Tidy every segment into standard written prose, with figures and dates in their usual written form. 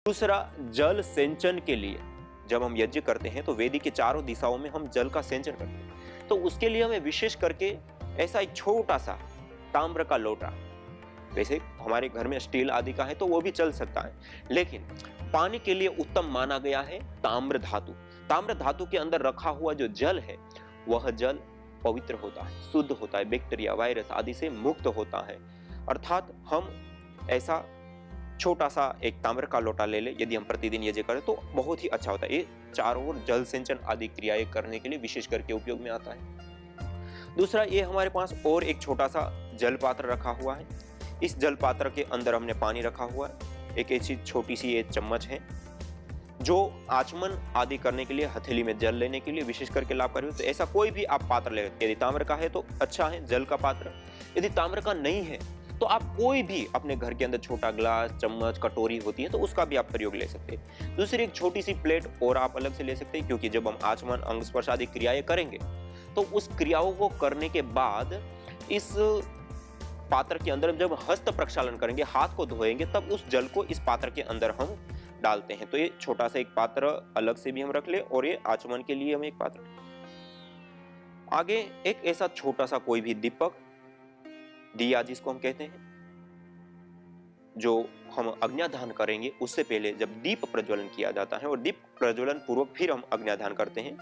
दूसरा, जल सिंचन के लिए जब हम यज्ञ करते हैं तो वेदी के चारों दिशाओं में हम जल का सिंचन करते हैं। तो उसके लिए हमें विशेष करके ऐसा एक छोटा सा ताम्र का लोटा, वैसे हमारे घर में स्टील आदि का है तो वो भी चल सकता है, लेकिन पानी के लिए उत्तम माना गया है ताम्र धातु। ताम्र धातु के अंदर रखा हुआ जो जल है वह जल पवित्र होता है, शुद्ध होता है, बैक्टीरिया वायरस आदि से मुक्त होता है। अर्थात हम ऐसा छोटा सा एक ताम्र का लोटा ले ले, यदि हम प्रतिदिन यज्ञ करें तो बहुत ही अच्छा होता है। ये चारों ओर जल सिंचन आदि क्रियाएं करने के लिए विशेष करके उपयोग में आता है। दूसरा, ये हमारे पास और एक छोटा सा जल पात्र रखा हुआ है। इस जल पात्र के अंदर हमने पानी रखा हुआ है। एक ऐसी छोटी सी ये चम्मच है जो आचमन आदि करने के लिए, हथेली में जल लेने के लिए विशेष करके लाभकारी हो। तो ऐसा कोई भी आप पात्र ले, यदि ताम्र का है तो अच्छा है जल का पात्र, यदि ताम्र का नहीं है तो आप कोई भी अपने घर के अंदर छोटा ग्लास, चम्मच, कटोरी होती है तो उसका भी आप प्रयोग ले सकते हैं। दूसरी एक छोटी सी प्लेट और आप अलग से ले सकते हैं, क्योंकि जब हम आचमन, अंग स्पर्श आदि क्रियाएं करेंगे तो उस क्रियाओं को करने के बाद इस पात्र के अंदर जब हस्त प्रक्षालन करेंगे, हाथ को धोएंगे, तब उस जल को इस पात्र के अंदर हम डालते हैं। तो ये छोटा सा एक पात्र अलग से भी हम रख ले, और ये आचमन के लिए हम एक पात्र। आगे एक ऐसा छोटा सा कोई भी दीपक, दिया जिसको हम कहते हैं, जो हम अग्न्याधान करेंगे उससे पहले जब दीप प्रज्वलन किया जाता है और दीप प्रज्वलन पूर्वक फिर हम अग्न्याधान करते हैं।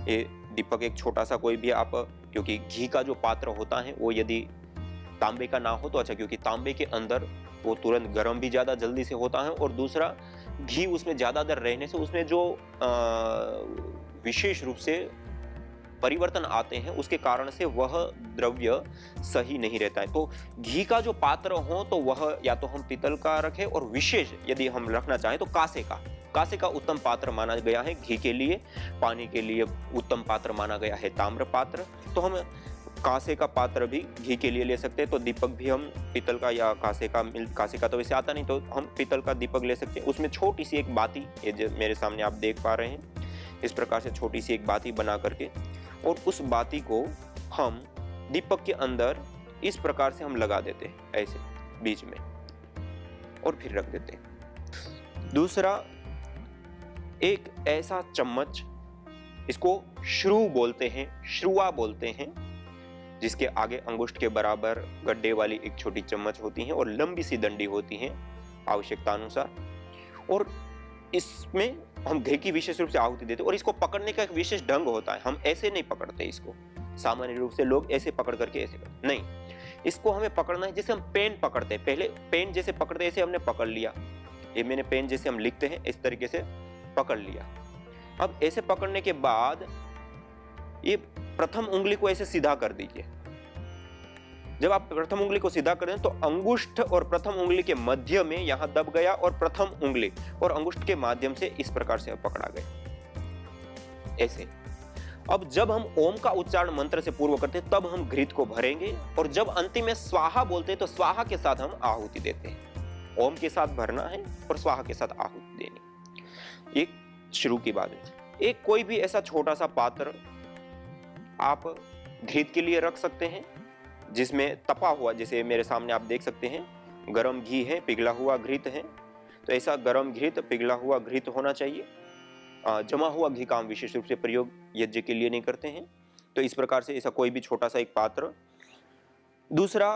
ये दीपक एक छोटा सा कोई भी आप, क्योंकि घी का जो पात्र होता है वो यदि तांबे का ना हो तो अच्छा, क्योंकि तांबे के अंदर वो तुरंत गर्म भी ज्यादा जल्दी से होता है, और दूसरा घी उसमें ज्यादा देर रहने से उसमें जो विशेष रूप से परिवर्तन आते हैं उसके कारण से वह द्रव्य सही नहीं रहता है। तो घी का जो पात्र हो तो वह या तो हम पीतल का रखें, और विशेष यदि हम रखना चाहें तो कांसे का उत्तम पात्र माना गया है घी के लिए। पानी के लिए उत्तम पात्र माना गया है ताम्र पात्र, तो हम कांसे का पात्र भी घी के लिए ले सकते हैं। तो दीपक भी हम पीतल का या कांसे का तो वैसे आता नहीं, तो हम पीतल का दीपक ले सकते हैं। उसमें छोटी सी एक बाती, ये जो मेरे सामने आप देख पा रहे हैं, इस प्रकार से छोटी सी एक बाती बना करके, और उस बाती को हम दीपक के अंदर इस प्रकार से हम लगा देते हैं, ऐसे बीच में, और फिर रख देते हैं। दूसरा, एक ऐसा चम्मच, इसको श्रु बोलते हैं, श्रुआ बोलते हैं, जिसके आगे अंगुष्ठ के बराबर गड्ढे वाली एक छोटी चम्मच होती है और लंबी सी डंडी होती है आवश्यकता अनुसार, और इसमें हम घी की विशेष रूप से आहुति देते हैं। और इसको पकड़ने का एक विशेष ढंग होता है, हम ऐसे नहीं पकड़ते इसको। सामान्य रूप से लोग ऐसे पकड़ करके ऐसे करते नहीं, इसको हमें पकड़ना है जैसे हम पेन पकड़ते हैं। पहले पेन जैसे पकड़ते ऐसे हमने पकड़ लिया, ये मैंने पेन जैसे हम लिखते हैं इस तरीके से पकड़ लिया। अब ऐसे पकड़ने के बाद ये प्रथम उंगली को ऐसे सीधा कर दीजिए। जब आप प्रथम उंगली को सीधा करें तो अंगुष्ठ और प्रथम उंगली के मध्य में यहां दब गया, और प्रथम उंगली और अंगुष्ठ के माध्यम से इस प्रकार से पकड़ा गया, ऐसे। अब जब हम ओम का उच्चारण मंत्र से पूर्व करते हैं तब हम घृत को भरेंगे, और जब अंतिम में स्वाहा बोलते हैं तो स्वाहा के साथ हम आहुति देते हैं। ओम के साथ भरना है और स्वाहा के साथ आहुति देनी। एक शुरू की बात है। एक कोई भी ऐसा छोटा सा पात्र आप घृत के लिए रख सकते हैं, जिसमें तपा हुआ, जैसे मेरे सामने आप देख सकते हैं, गरम घी है, पिघला हुआ घृत है, तो ऐसा गरम घृत, पिघला हुआ घृत होना चाहिए। जमा हुआ घी का हम विशेष रूप से प्रयोग यज्ञ के लिए नहीं करते हैं। तो इस प्रकार से ऐसा कोई भी छोटा सा एक पात्र। दूसरा,